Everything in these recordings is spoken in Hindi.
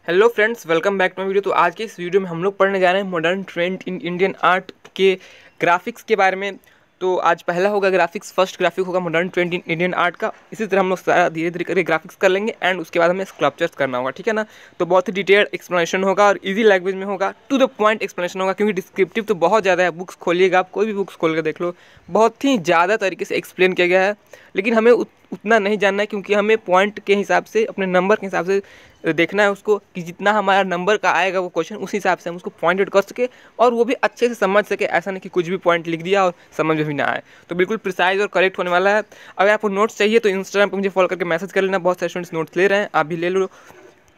Hello friends, welcome back to my video. तो आज के इस वीडियो में हम लोग पढ़ने जा रहे हैं modern trend in Indian art के ग्राफिक्स के बारे में। तो आज पहला होगा ग्राफिक्स, फर्स्ट ग्राफिक होगा modern trend in Indian art का। इसी तरह हम लोग सारा धीरे धीरे करके ग्राफिक्स कर लेंगे एंड उसके बाद हमें स्कल्पचर्स करना होगा, ठीक है ना। तो बहुत ही डिटेल्ड एक्सप्लेनेशन होगा और इजी लैंग्वेज में होगा, टू द पॉइंट एक्सप्लेनेशन होगा, क्योंकि डिस्क्रिप्टिव तो बहुत ज़्यादा है। बुक्स खोलिएगा, आप कोई भी बुक्स खोल कर देख लो, बहुत ही ज़्यादा तरीके से एक्सप्लेन किया गया है। लेकिन हमें उतना नहीं जानना है, क्योंकि हमें पॉइंट के हिसाब से, अपने नंबर के हिसाब से देखना है उसको, कि जितना हमारा नंबर का आएगा वो क्वेश्चन, उस हिसाब से हम उसको पॉइंट आउट कर सके और वो भी अच्छे से समझ सके। ऐसा नहीं कि कुछ भी पॉइंट लिख दिया और समझ में भी ना आए। तो बिल्कुल प्रिसाइज और करेक्ट होने वाला है। अगर आपको नोट्स चाहिए तो इंस्टाग्राम पर मुझे फॉलो करके मैसेज कर लेना। बहुत सारे स्टूडेंट्स नोट्स ले रहे हैं, आप भी ले लो।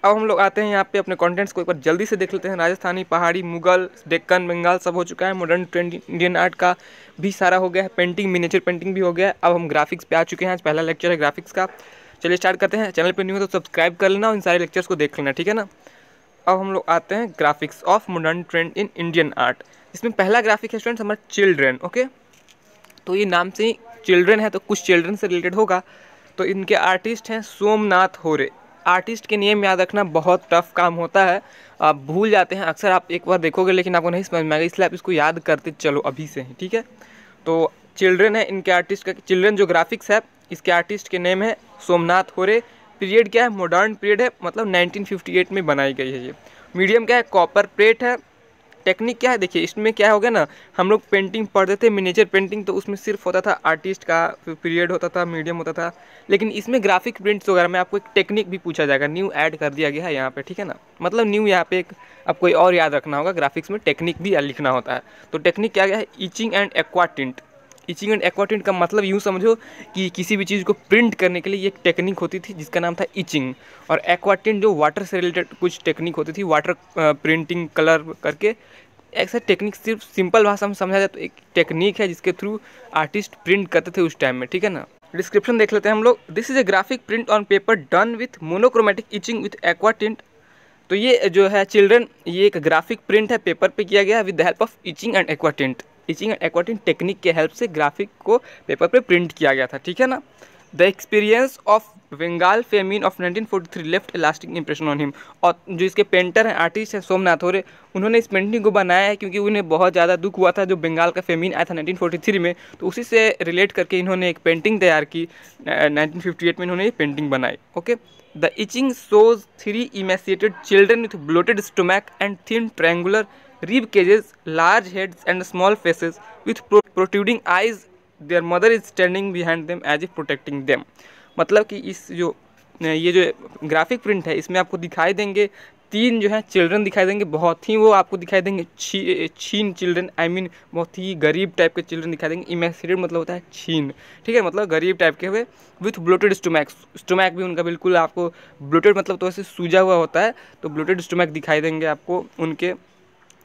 अब हम लोग आते हैं यहाँ पे अपने कंटेंट्स को एक बार जल्दी से देख लेते हैं। राजस्थानी, पहाड़ी, मुगल, डेक्कन, बंगाल सब हो चुका है। मॉडर्न ट्रेंड इंडियन आर्ट का भी सारा हो गया है। पेंटिंग, मिनिएचर पेंटिंग भी हो गया है। अब हम ग्राफिक्स पे आ चुके हैं। आज पहला लेक्चर है ग्राफिक्स का। चलिए स्टार्ट करते हैं। चैनल पे न्यू हो तो सब्सक्राइब कर लेना और इन सारे लेक्चर्स को देख लेना, ठीक है ना। अब हम लोग आते हैं graphics of modern trend in Indian art. इसमें पहला ग्राफिक है स्टूडेंट्स हमारा चिल्ड्रेन। ओके, तो ये नाम से ही चिल्ड्रेन है, तो कुछ चिल्ड्रन से रिलेटेड होगा। तो इनके आर्टिस्ट हैं सोमनाथ होरे। आर्टिस्ट के नेम याद रखना बहुत टफ काम होता है, आप भूल जाते हैं अक्सर। आप एक बार देखोगे लेकिन आपको नहीं समझ में आएगा, इसलिए आप इसको याद करते चलो अभी से ही, ठीक है। तो चिल्ड्रेन है इनके आर्टिस्ट का। चिल्ड्रेन जो ग्राफिक्स है, इसके आर्टिस्ट के नेम है सोमनाथ होरे। पीरियड क्या है? मॉडर्न पीरियड है, मतलब 1958 में बनाई गई है ये। मीडियम क्या है? कॉपर प्लेट है। टेक्निक क्या है? देखिए इसमें क्या हो गया ना, हम लोग पेंटिंग पढ़ते थे, मिनिएचर पेंटिंग, तो उसमें सिर्फ होता था आर्टिस्ट का पीरियड होता था, मीडियम होता था। लेकिन इसमें ग्राफिक प्रिंट्स वगैरह में आपको एक टेक्निक भी पूछा जाएगा, न्यू ऐड कर दिया गया है यहाँ पे, ठीक है ना। मतलब न्यू यहाँ पे एक आपको और याद रखना होगा, ग्राफिक्स में टेक्निक भी लिखना होता है। तो टेक्निक क्या गया है? Etching and aquatint. Etching and aqua tint का मतलब यूँ समझो कि किसी भी चीज़ को प्रिंट करने के लिए एक टेक्निक होती थी जिसका नाम था इचिंग। और एक्वा टिंट जो वाटर से रिलेटेड कुछ टेक्निक होती थी, वाटर प्रिंटिंग कलर करके। ऐसा टेक्निक सिर्फ सिंपल भाषा में समझा जाए तो एक टेक्निक है जिसके थ्रू आर्टिस्ट प्रिंट करते थे उस टाइम में, ठीक है ना। डिस्क्रिप्शन देख लेते हैं हम लोग। This is a graphic print on paper done with monochromatic etching with aquatint. तो ये जो है चिल्ड्रन, ये एक ग्राफिक प्रिंट है, पेपर पे किया गया है with the help of etching and aquatint. Etching and aquatint technique के हेल्प से ग्राफिक को पेपर पे प्रिंट किया गया था, ठीक है ना। The experience of Bengal famine of 1943 left a lasting impression on him. और जो इसके पेंटर हैं, आर्टिस्ट हैं सोमनाथ होरे, उन्होंने इस पेंटिंग को बनाया है क्योंकि उन्हें बहुत ज़्यादा दुख हुआ था जो बंगाल का फेमिन आया था 1943 में। तो उसी से रिलेट करके इन्होंने एक पेंटिंग तैयार की। 1958 में इन्होंने ये पेंटिंग बनाई। Okay, the etching shows 3 emaciated children with bloated stomach and thin triangular rib cages, large heads and small faces with protruding eyes. Their mother is standing behind them as if protecting them. मतलब कि इस जो ये जो ग्राफिक प्रिंट है, इसमें आपको दिखाई देंगे 3 जो है चिल्ड्रन दिखाई देंगे। बहुत ही वो आपको दिखाई देंगे छीन चिल्ड्रन, आई मीन बहुत ही गरीब टाइप के चिल्ड्रन दिखाई देंगे। इमेसिएटेड मतलब होता है छीन, ठीक है, मतलब गरीब टाइप के हुए। विथ ब्लोटेड स्टोमैक, स्टोमैक भी उनका बिल्कुल आपको ब्लोटेड मतलब तो ऐसे सूजा हुआ होता है, तो ब्लोटेड स्टोमैक दिखाई देंगे आपको उनके।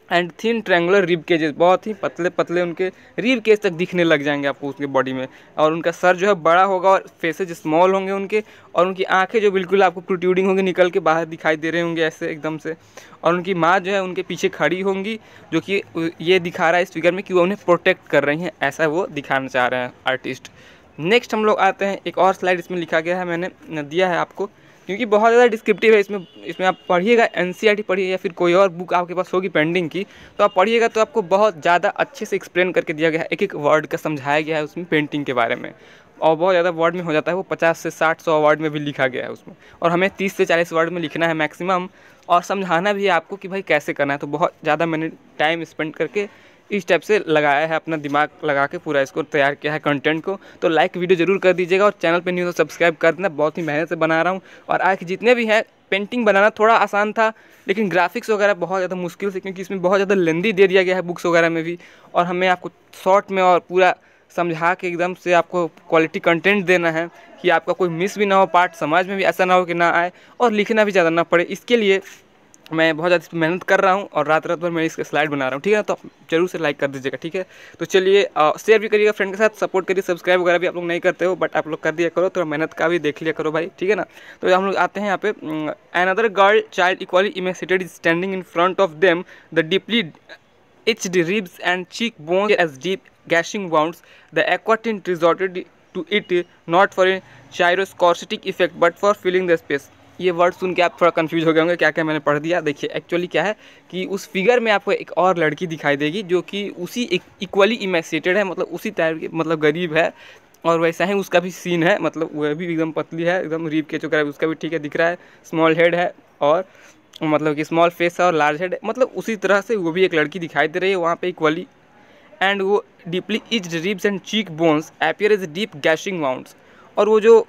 एंड थिन ट्रैंगुलर रिब केजेस, बहुत ही पतले पतले उनके रिब केज तक दिखने लग जाएंगे आपको उसके बॉडी में। और उनका सर जो है बड़ा होगा और फेसेज स्मॉल होंगे उनके। और उनकी आंखें जो बिल्कुल आपको प्रोट्रूडिंग होंगी, निकल के बाहर दिखाई दे रहे होंगे ऐसे एकदम से। और उनकी माँ जो है उनके पीछे खड़ी होंगी, जो कि ये दिखा रहा है इस फिगर में कि वो उन्हें प्रोटेक्ट कर रही हैं, ऐसा वो दिखाना चाह रहे हैं आर्टिस्ट। नेक्स्ट हम लोग आते हैं, एक और स्लाइड इसमें लिखा गया है, मैंने दिया है आपको क्योंकि बहुत ज़्यादा डिस्क्रिप्टिव है इसमें आप पढ़िएगा, एनसीईआरटी पढ़िए या फिर कोई और बुक आपके पास होगी पेंडिंग की, तो आप पढ़िएगा तो आपको बहुत ज़्यादा अच्छे से एक्सप्लेन करके दिया गया है। एक एक वर्ड का समझाया गया है उसमें पेंटिंग के बारे में, और बहुत ज़्यादा वर्ड में हो जाता है वो। 50 से 60-100 वर्ड में भी लिखा गया है उसमें, और हमें 30 से 40 वर्ड में लिखना है मैक्सिमम, और समझाना भी है आपको कि भाई कैसे करना है। तो बहुत ज़्यादा मैंने टाइम स्पेंड करके इस टाइप से लगाया है, अपना दिमाग लगा के पूरा इसको तैयार किया है कंटेंट को। तो लाइक वीडियो जरूर कर दीजिएगा और चैनल पे न्यू तो सब्सक्राइब कर देना, बहुत ही मेहनत से बना रहा हूँ। और आज जितने भी हैं, पेंटिंग बनाना थोड़ा आसान था, लेकिन ग्राफिक्स वगैरह बहुत ज़्यादा मुश्किल से, क्योंकि इसमें बहुत ज़्यादा लेंदी दे दिया गया है बुक्स वगैरह में भी। और हमें आपको शॉर्ट में और पूरा समझा के एकदम से आपको क्वालिटी कंटेंट देना है कि आपका कोई मिस भी ना हो, पार्ट समझ में भी ऐसा ना हो कि ना आए, और लिखना भी ज़्यादा ना पड़े। इसके लिए मैं बहुत ज़्यादा मेहनत कर रहा हूँ और रात भर मैं इसका स्लाइड बना रहा हूँ, ठीक है। तो आप जरूर से लाइक कर दीजिएगा, ठीक है। तो चलिए शेयर भी करिएगा फ्रेंड के साथ, सपोर्ट करिए। सब्सक्राइब वगैरह भी आप लोग नहीं करते हो, बट आप लोग कर दिया करो, थोड़ा मेहनत का भी देख लिया करो भाई, ठीक है ना। तो हम लोग आते हैं यहाँ पे। Another girl child equally emaciated is standing in front of them, the deeply itched ribs and cheekbones as deep gashing wounds. The aqua tint resorted to it not for a gyroscopic effect but for filling the space. ये वर्ड सुन के आप थोड़ा कंफ्यूज हो गए होंगे क्या क्या मैंने पढ़ दिया। देखिए एक्चुअली क्या है कि उस फिगर में आपको एक और लड़की दिखाई देगी जो कि उसी इक्वली इमेसिएटेड है, मतलब उसी टाइप की, मतलब गरीब है, और वैसा ही उसका भी सीन है, मतलब वह भी एकदम पतली है, एकदम रीब के चुका है, उसका भी ठीक है दिख रहा है, स्मॉल हेड है और मतलब कि स्मॉल फेस है और लार्ज हेड है, मतलब उसी तरह से वो भी एक लड़की दिखाई दे रही है वहाँ पे इक्वली। एंड वो deeply eased ribs and cheek bones appear as deep gashing wounds, और वो जो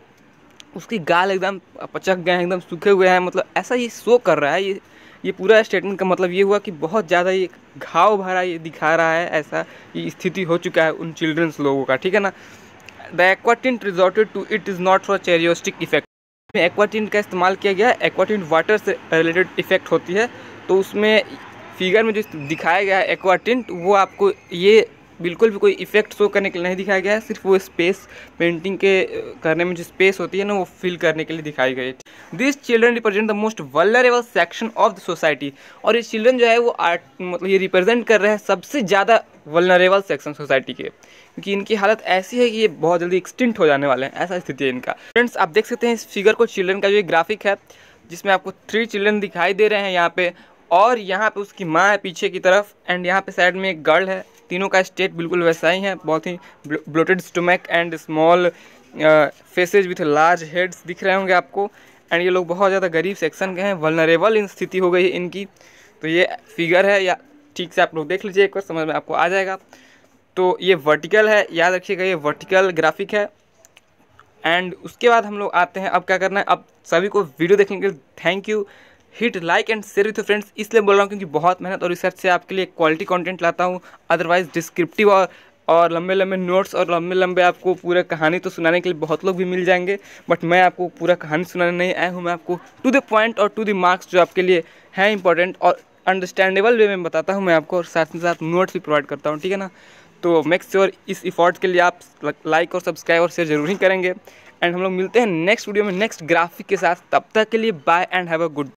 उसकी गाल एकदम पचक गए हैं, एकदम सूखे हुए हैं, मतलब ऐसा ये शो कर रहा है। ये पूरा स्टेटमेंट का मतलब ये हुआ कि बहुत ज़्यादा ये घाव भरा ये दिखा रहा है, ऐसा ये स्थिति हो चुका है उन चिल्ड्रंस लोगों का, ठीक है ना। The aquatint resorted to it is not for characteristic effect. Aquatint का इस्तेमाल किया गया है, एक्वाटिंट वाटर से रिलेटेड इफेक्ट होती है, तो उसमें फिगर में जो दिखाया गया है एक्वाटिंट, वो आपको ये बिल्कुल भी कोई इफेक्ट शो करने के लिए नहीं दिखाया गया है, सिर्फ वो स्पेस पेंटिंग के करने में जो स्पेस होती है ना वो फिल करने के लिए दिखाई गई है। This children represent the most vulnerable section of the society, और ये चिल्ड्रन जो है वो आर्ट मतलब ये रिप्रेजेंट कर रहे हैं सबसे ज़्यादा वल्नरेबल सेक्शन सोसाइटी के, क्योंकि इनकी हालत ऐसी है कि ये बहुत जल्दी एक्सटिंक्ट हो जाने वाले हैं, ऐसा स्थिति है इनका। फ्रेंड्स आप देख सकते हैं इस फिगर को, चिल्ड्रन का जो ये ग्राफिक है जिसमें आपको 3 चिल्ड्रन दिखाई दे रहे हैं यहाँ पे, और यहाँ पे उसकी माँ है पीछे की तरफ, एंड यहाँ पे साइड में एक गर्ल है। तीनों का स्टेट बिल्कुल वैसा ही है, बहुत ही bloated stomach and small faces with large heads दिख रहे होंगे आपको। एंड ये लोग बहुत ज़्यादा गरीब सेक्शन के हैं, वल्नरेबल इन स्थिति हो गई है इनकी। तो ये फिगर है, या ठीक से आप लोग देख लीजिए एक बार, समझ में आपको आ जाएगा। तो ये वर्टिकल है, याद रखिएगा ये वर्टिकल ग्राफिक है। एंड उसके बाद हम लोग आते हैं, अब क्या करना है, अब सभी को वीडियो देखने के लिए thank you. Hit like and share with friends, इसलिए बोल रहा हूँ क्योंकि बहुत मेहनत और रिसर्च से आपके लिए क्वालिटी कंटेंट लाता हूँ। अदरवाइज डिस्क्रिप्टिव और लंबे लंबे नोट्स और लंबे लंबे आपको पूरा कहानी तो सुनाने के लिए बहुत लोग भी मिल जाएंगे, बट मैं आपको पूरा कहानी सुनाने नहीं आया हूँ। मैं आपको टू द पॉइंट और टू द मार्क्स जो आपके लिए है इंपॉर्टेंट और अंडरस्टैंडेबल वे में बताता हूँ मैं आपको, और साथ ही साथ नोट्स भी प्रोवाइड करता हूँ, ठीक है ना। तो मेक श्योर इस इफॉर्ट के लिए आप लाइक और सब्सक्राइब और शेयर जरूर ही करेंगे। एंड हम लोग मिलते हैं नेक्स्ट वीडियो में नेक्स्ट ग्राफिक के साथ, तब तक के लिए bye and have a good